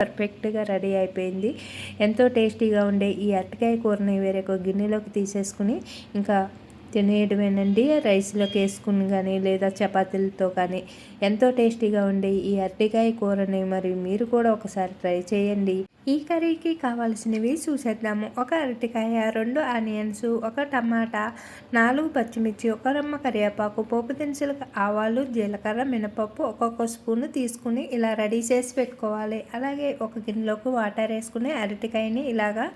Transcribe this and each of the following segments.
పర్ఫెక్ట్గా రెడీ అయిపోయింది. ఎంతో టేస్టీగా ఉండే ఈ అరటికాయ కూరని వేరొక గిన్నెలోకి తీసేసుకుని ఇంకా తినేయడమేనండి. రైస్లోకి వేసుకుని కానీ లేదా చపాతీలతో కానీ ఎంతో టేస్టీగా ఉండే ఈ అరటికాయ కూరని మరి మీరు కూడా ఒకసారి ట్రై చేయండి. ఈ కర్రీకి కావాల్సినవి చూసేద్దాము. ఒక అరటికాయ, 2 ఆనియన్స్, 1 టమాటా, 4 పచ్చిమిర్చి, 1 రెమ్మ కరివేపాకు, పోపు దినుసులకు ఆవాలు, జీలకర్ర, మినపప్పు ఒక్కొక్క స్పూను తీసుకుని ఇలా రెడీ చేసి పెట్టుకోవాలి. అలాగే ఒక గిన్నెలోకి వాటర్ వేసుకుని అరటికాయని ఇలాగా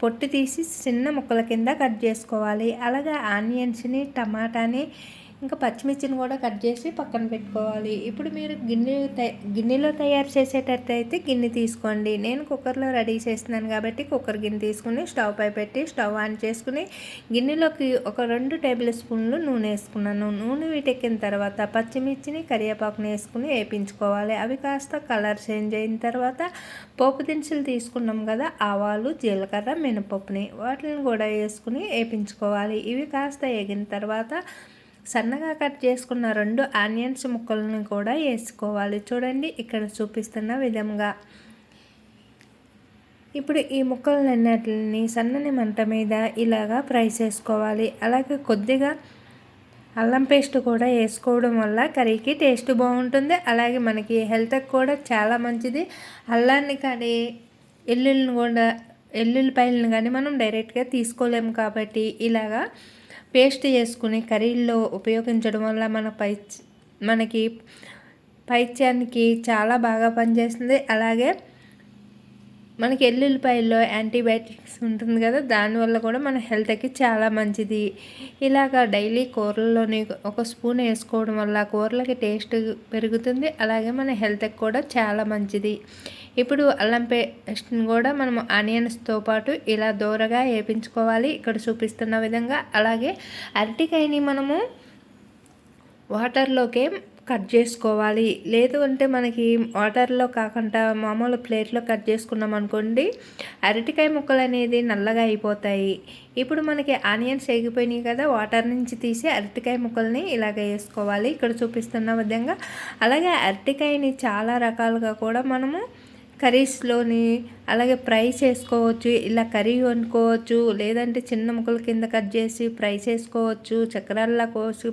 పొట్టు తీసి చిన్న ముక్కల కింద కట్ చేసుకోవాలి. అలాగే ఆనియన్స్ని, టమాటాని ఇంకా పచ్చిమిర్చిని కూడా కట్ చేసి పక్కన పెట్టుకోవాలి. ఇప్పుడు మీరు గిన్నెలో తయారు చేసేటట్టయితే గిన్నె తీసుకోండి. నేను కుక్కర్లో రెడీ చేస్తున్నాను కాబట్టి కుక్కర్ గిన్నె తీసుకుని స్టవ్ పై పెట్టి స్టవ్ ఆన్ చేసుకుని గిన్నెలోకి ఒక 2 టేబుల్ స్పూన్లు నూనె వేసుకున్నాను. నూనె వీటెక్కిన తర్వాత పచ్చిమిర్చిని, కరివేపాకుని వేసుకుని వేయించుకోవాలి. అవి కాస్త కలర్ చేంజ్ అయిన తర్వాత పోపు దినుసులు తీసుకున్నాం కదా, ఆవాలు, జీలకర్ర, మినపప్పుని వాటిని కూడా వేసుకుని వేయించుకోవాలి. ఇవి కాస్త వేగిన తర్వాత సన్నగా కట్ చేసుకున్న 2 ఆనియన్స్ ముక్కలను కూడా వేసుకోవాలి. చూడండి ఇక్కడ చూపిస్తున్న విధంగా. ఇప్పుడు ఈ ముక్కలన్నిటిని సన్నని మంట మీద ఇలాగా ఫ్రై చేసుకోవాలి. అలాగే కొద్దిగా అల్లం పేస్ట్ కూడా వేసుకోవడం వల్ల కర్రీకి టేస్ట్ బాగుంటుంది. అలాగే మనకి హెల్త్కి కూడా చాలా మంచిది. అల్లాన్ని కానీ ఎల్లుల్లిపాయలను కానీ మనం డైరెక్ట్గా తీసుకోలేము కాబట్టి ఇలాగా పేస్ట్ చేసుకుని కర్రీల్లో ఉపయోగించడం వల్ల మనకి పైత్యానికి చాలా బాగా పనిచేస్తుంది. అలాగే మనకి ఎల్లుల్లిపాయల్లో యాంటీబయాటిక్స్ ఉంటుంది కదా, దానివల్ల కూడా మన హెల్త్కి చాలా మంచిది. ఇలాగ డైలీ కూరల్లోని 1 స్పూన్ వేసుకోవడం వల్ల కూరలకి టేస్ట్ పెరుగుతుంది. అలాగే మన హెల్త్కి కూడా చాలా మంచిది. ఇప్పుడు అల్లం పేస్ట్ని కూడా మనం ఆనియన్స్తో పాటు ఇలా దూరగా వేయించుకోవాలి ఇక్కడ చూపిస్తున్న విధంగా. అలాగే అరటికాయని మనము వాటర్లోకే కట్ చేసుకోవాలి. లేదు అంటే మనకి వాటర్లో కాకుండా మామూలు ప్లేట్లో కట్ చేసుకున్నాం అనుకోండి, అరటికాయ ముక్కలు అనేది నల్లగా అయిపోతాయి. ఇప్పుడు మనకి ఆనియన్స్ వేగిపోయినాయి కదా, వాటర్ నుంచి తీసి అరటికాయ ముక్కల్ని ఇలాగ వేసుకోవాలి ఇక్కడ చూపిస్తున్న విధంగా. అలాగే అరటికాయని చాలా రకాలుగా కూడా మనము కర్రీస్లోని అలాగే ఫ్రై చేసుకోవచ్చు. ఇలా కర్రీ వండుకోవచ్చు, లేదంటే చిన్న ముక్కల కింద కట్ చేసి ఫ్రై చేసుకోవచ్చు, చక్రాల్లా కోసి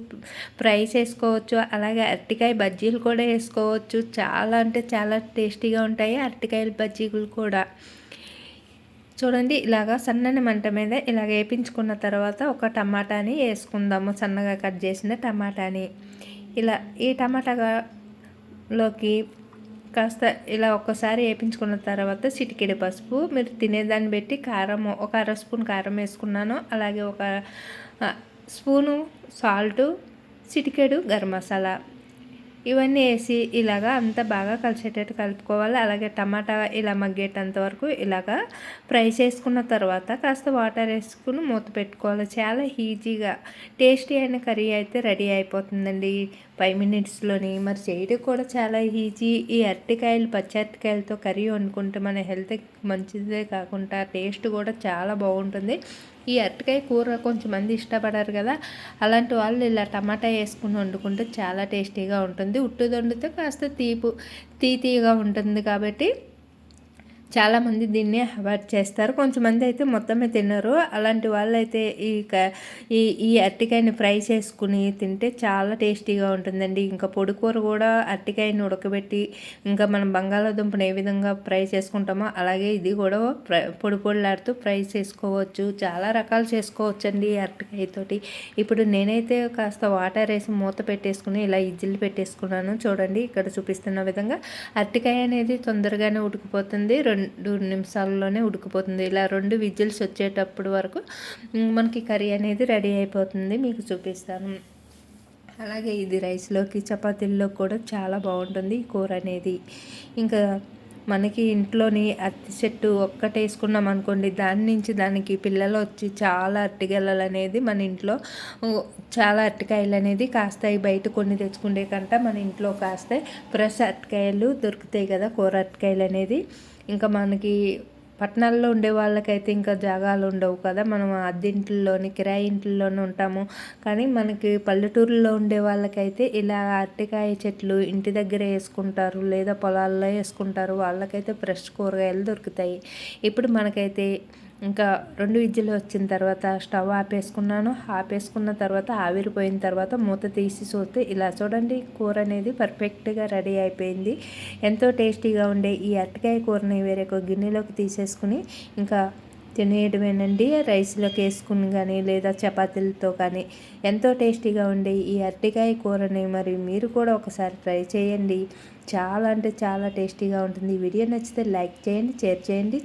ఫ్రై చేసుకోవచ్చు. అలాగే అరటికాయ బజ్జీలు కూడా వేసుకోవచ్చు. చాలా అంటే చాలా టేస్టీగా ఉంటాయి అరటికాయల బజ్జీలు కూడా. చూడండి ఇలాగా సన్నని మంట మీద ఇలాగ వేయించుకున్న తర్వాత ఒక టమాటాని వేసుకుందాము, సన్నగా కట్ చేసిన టమాటాని. ఇలా ఈ టమాటాలోకి కాస్త ఇలా ఒక్కసారి వేయించుకున్న తర్వాత చిటికెడు పసుపు, మీరు తినేదాన్ని బట్టి కారం, 1 అర స్పూన్ కారం వేసుకున్నాను. అలాగే 1 స్పూను సాల్టు, చిటికెడు గరం మసాలా ఇవన్నీ వేసి ఇలాగా అంతా బాగా కలిసేటట్టు కలుపుకోవాలి. అలాగే టమాటా ఇలా మగ్గేటంత వరకు ఇలాగా ఫ్రై చేసుకున్న తర్వాత కాస్త వాటర్ వేసుకుని మూత పెట్టుకోవాలి. చాలా ఈజీగా టేస్టీ అయిన కర్రీ అయితే రెడీ అయిపోతుందండి 5 మినిట్స్లోని. మరి చేయడం కూడా చాలా ఈజీ. ఈ అరటికాయలు, పచ్చి అరటికాయలతో కర్రీ వండుకుంటే మన హెల్త్కి మంచిదే కాకుండా టేస్ట్ కూడా చాలా బాగుంటుంది. ఈ అరటికాయ కూర కొంచెం మంది ఇష్టపడారు కదా, అలాంటి వాళ్ళు ఇలా టమాటా వేసుకుని వండుకుంటే చాలా టేస్టీగా ఉంటుంది. ఉట్టుది వండితే కాస్త తీగా ఉంటుంది కాబట్టి చాలామంది దీన్ని అవాయిడ్ చేస్తారు. కొంచెమంది అయితే మొత్తమే తినరు. అలాంటి వాళ్ళైతే ఈ అరటికాయని ఫ్రై చేసుకుని తింటే చాలా టేస్టీగా ఉంటుందండి. ఇంకా పొడి కూర కూడా అరటికాయని ఉడకబెట్టి ఇంకా మనం బంగాళాదుంపను ఏ విధంగా ఫ్రై చేసుకుంటామో అలాగే ఇది కూడా పొడిలాడుతూ ఫ్రై చేసుకోవచ్చు. చాలా రకాలు చేసుకోవచ్చండి ఈ అరటికాయతోటి. ఇప్పుడు నేనైతే కాస్త వాటర్ వేసి మూత పెట్టేసుకుని ఇలా ఇజ్జిల్ పెట్టేసుకున్నాను. చూడండి ఇక్కడ చూపిస్తున్న విధంగా అరటికాయ అనేది తొందరగానే ఉడికిపోతుంది. 2 నిమిషాల్లోనే ఉడికిపోతుంది. ఇలా 2 విజిల్స్ వచ్చేటప్పుడు వరకు మనకి కర్రీ అనేది రెడీ అయిపోతుంది. మీకు చూపిస్తాను. అలాగే ఇది రైస్లోకి, చపాతీల్లో కూడా చాలా బాగుంటుంది ఈ కూర అనేది. ఇంకా మనకి ఇంట్లోని అరటి చెట్టు ఒక్కటి వేసుకున్నాం అనుకోండి, దాని నుంచి దానికి పిల్లలు వచ్చి చాలా అరటిగెలలు అనేది మన ఇంట్లో చాలా అరటికాయలు అనేది కాస్తాయి. బయట కొన్ని తెచ్చుకుంటే కంట మన ఇంట్లో కాస్తాయి. ఫ్రెష్ అరటికాయలు దొరుకుతాయి కదా, కూర అరటికాయలు అనేది. ఇంకా మనకి పట్టణాల్లో ఉండే వాళ్ళకైతే ఇంకా జాగాలు ఉండవు కదా, మనం అద్దెంట్లోని కిరాయి ఇంట్లోనే ఉంటాము. కానీ మనకి పల్లెటూరులో ఉండే వాళ్ళకైతే ఇలా అరటికాయ చెట్లు ఇంటి దగ్గర వేసుకుంటారు, లేదా పొలాల్లో వేసుకుంటారు. వాళ్ళకైతే ఫ్రెష్ కూరగాయలు దొరుకుతాయి. ఇప్పుడు మనకైతే ఇంకా 2 విజిల్లు వచ్చిన తర్వాత స్టవ్ ఆపేసుకున్న తర్వాత ఆవిరిపోయిన తర్వాత మూత తీసి చూస్తే ఇలా చూడండి, కూర అనేది పర్ఫెక్ట్గా రెడీ అయిపోయింది. ఎంతో టేస్టీగా ఉండే ఈ అరటికాయ కూరని వేరొక గిన్నెలోకి తీసేసుకుని ఇంకా తినేయడమేనండి. రైస్లోకి వేసుకుని కానీ లేదా చపాతీలతో కానీ ఎంతో టేస్టీగా ఉండే ఈ అరటికాయ కూరని మరి మీరు కూడా ఒకసారి ట్రై చేయండి. చాలా అంటే చాలా టేస్టీగా ఉంటుంది. ఈ వీడియో నచ్చితే లైక్ చేయండి, షేర్ చేయండి.